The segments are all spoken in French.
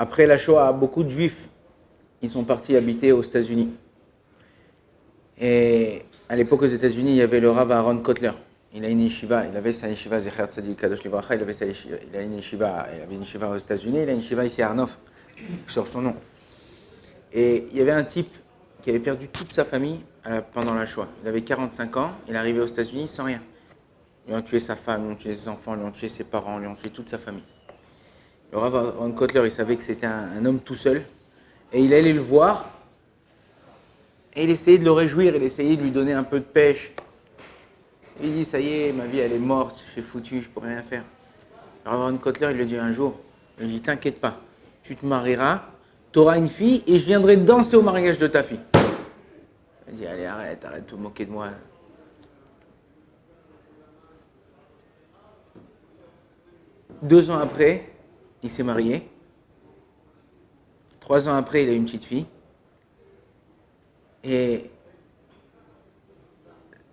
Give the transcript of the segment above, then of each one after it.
après la Shoah, beaucoup de Juifs, ils sont partis habiter aux États-Unis. Et à l'époque, aux États-Unis, il y avait le Rav Aaron Kotler. Il a une yeshiva, il avait sa yeshiva Zecher Tzadik Kadosh Livracha, il avait une yeshiva, il avait une yeshiva aux États-Unis, il a une yeshiva ici à Arnof, sur son nom. Et il y avait un type qui avait perdu toute sa famille pendant la Shoah. Il avait 45 ans, il est arrivé aux États-Unis sans rien. Ils lui ont tué sa femme, ils lui ont tué ses enfants, ils lui ont tué ses parents, ils lui ont tué toute sa famille. Le Rav Aaron Kotler, il savait que c'était un homme tout seul, et il allait le voir, et il essayait de le réjouir, il essayait de lui donner un peu de pêche. Il dit, ça y est, ma vie elle est morte, je suis foutu, je ne pourrai rien faire. Le Rav Aaron Kotler, il lui dit un jour, il lui dit, t'inquiète pas, tu te marieras, tu auras une fille et je viendrai danser au mariage de ta fille. Il dit, allez, arrête de te moquer de moi. 2 ans après, il s'est marié. 3 ans après, il a eu une petite fille. Et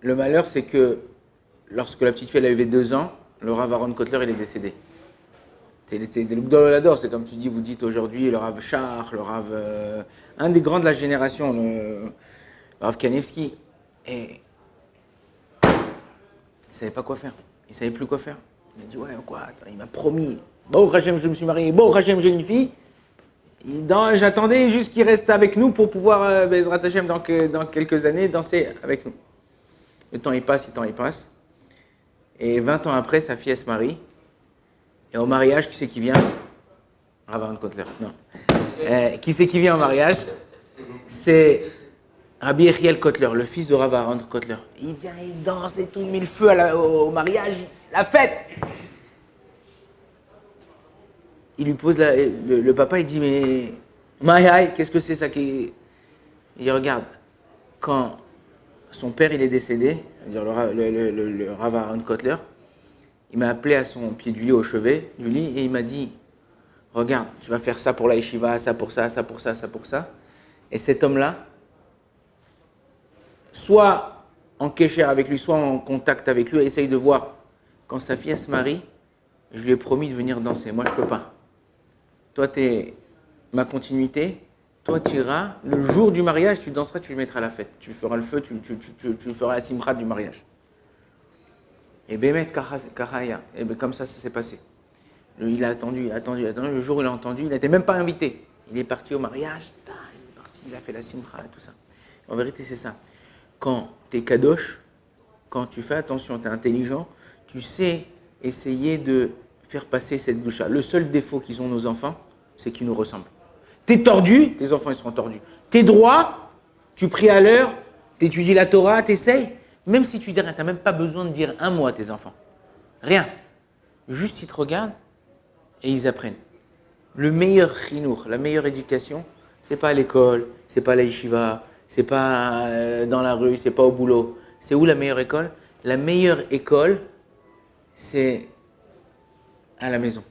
le malheur, c'est que lorsque la petite fille elle avait 2 ans, le Rav Aaron Kotler, il est décédé. C'est des Gdol, c'est comme tu dis, vous dites aujourd'hui, le Rav Shach, le Rav... un des grands de la génération, le Rav Kanevski. Et il ne savait pas quoi faire. Il ne savait plus quoi faire. Il a dit, ouais, quoi, attends, il m'a promis. Bon, Hachem, je me suis marié. Bon, Hachem, j'ai une fille. J'attendais juste qu'il reste avec nous pour pouvoir, Bezrat Hachem, dans quelques années, danser avec nous. Le temps, il passe, le temps, il passe. Et 20 ans après, sa fille, elle se marie. Et au mariage, qui c'est qui vient? Rav Aaron Kotler, non. Qui c'est qui vient au mariage? C'est Rabbi Yechiel Kotler, le fils de Rav Aaron Kotler. Il vient, il danse et tout, il met le feu au mariage, la fête. Il lui pose le papa, il dit, mais Maïaï, qu'est-ce que c'est ça qui... Il dit, regarde, quand son père il est décédé, c'est-à-dire le Rav Aaron Kotler, il m'a appelé à son pied du lit, au chevet du lit, et il m'a dit, regarde, tu vas faire ça pour la yeshiva, ça pour ça, ça pour ça, ça pour ça. Et cet homme-là, soit en kécher avec lui, soit en contact avec lui, essaye de voir, quand sa fille elle se marie, je lui ai promis de venir danser, moi je ne peux pas. Toi, tu es ma continuité, toi tu iras, le jour du mariage, tu danseras, tu lui mettras la fête, tu feras le feu, tu feras la simra du mariage. Et Bémet Kahaya, et ben comme ça s'est passé. Il a attendu, le jour où il a entendu, il n'était même pas invité. Il est parti au mariage, il est parti, il a fait la simra et tout ça. En vérité, c'est ça. Quand tu es kadosh, quand tu fais attention, tu es intelligent, tu sais essayer de faire passer cette doucha. Le seul défaut qu'ils ont nos enfants, c'est qu'ils nous ressemblent. Tu es tordu, tes enfants ils seront tordus. Tu es droit, tu pries à l'heure, tu étudies la Torah, tu essayes. Même si tu dis rien, tu n'as même pas besoin de dire un mot à tes enfants. Rien. Juste ils te regardent et ils apprennent. Le meilleur chinour, la meilleure éducation, c'est pas à l'école, c'est pas à la yeshiva, c'est pas dans la rue, c'est pas au boulot. C'est où la meilleure école? La meilleure école, c'est à la maison.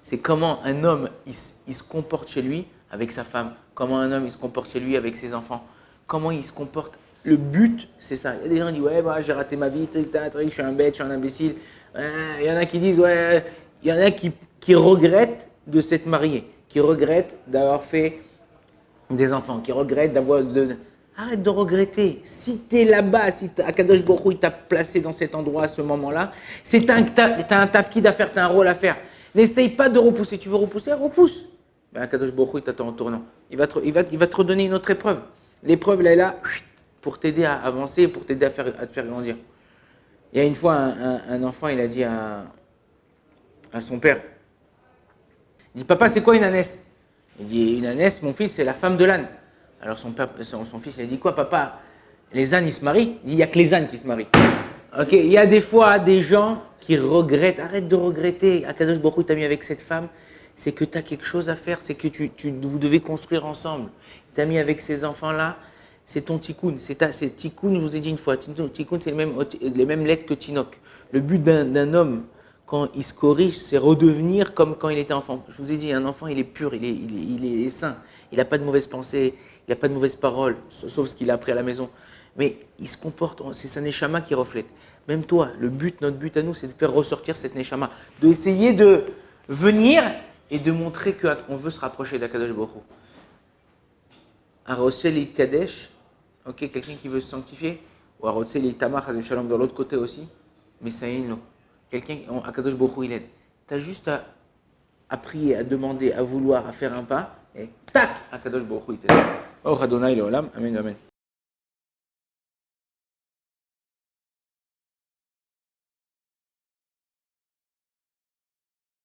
C'est comment un homme il se comporte chez lui avec sa femme, comment un homme il se comporte chez lui avec ses enfants, comment il se comporte. Le but, c'est ça. Il y a des gens qui disent, ouais, bah, j'ai raté ma vie, je suis un bête, je suis un imbécile. Il y en a qui disent, ouais, il y en a qui regrettent de s'être mariés, qui regrettent d'avoir fait des enfants, qui regrettent d'avoir... Arrête de regretter. Si tu es là-bas, si Akadosh Baruch Hu il t'a placé dans cet endroit à ce moment-là, c'est tu as un tafkid à faire, tu as un rôle à faire. N'essaye pas de repousser. Tu veux repousser, repousse. Ben, Akadosh Baruch Hu il t'attend en tournant. Il va te redonner une autre épreuve. L'épreuve, là, est là pour t'aider à avancer, pour t'aider à te faire grandir. Il y a une fois, un enfant, il a dit à son père, il dit, papa, c'est quoi une ânesse? Il dit, une ânesse, mon fils, c'est la femme de l'âne. Alors son fils, il a dit, quoi, papa? Les ânes, ils se marient? Il dit, il n'y a que les ânes qui se marient. Ok, il y a des fois des gens qui regrettent. Arrête de regretter. Akadosh Baruch Hu t'a mis avec cette femme, c'est que tu as quelque chose à faire, c'est que vous devez construire ensemble. Il t'a mis avec ces enfants-là, c'est ton tikkun. C'est tikkun, je vous ai dit une fois, tikkun, c'est les mêmes lettres que tinok. Le but d'un homme, quand il se corrige, c'est redevenir comme quand il était enfant. Je vous ai dit, un enfant, il est pur, il est sain. Il n'a pas de mauvaises pensées, il n'a pas de mauvaises paroles, sauf ce qu'il a appris à la maison. Mais il se comporte, c'est sa neshama qui reflète. Même toi, notre but à nous, c'est de faire ressortir cette neshama. D'essayer de venir et de montrer qu'on veut se rapprocher d'Akadosh Baruch Hu. Arosel Kadesh, ok, quelqu'un qui veut se sanctifier, ou Arosel Tamar Hazem Shalom dans l'autre côté aussi, mais ça y est, non. Quelqu'un, Akadosh Baruch Hu, il aide. Tu as juste à prier, à demander, à vouloir, à faire un pas, et tac, Akadosh Baruch Hu, il t'aide. Oh, Adonai, Olam, Amen, Amen.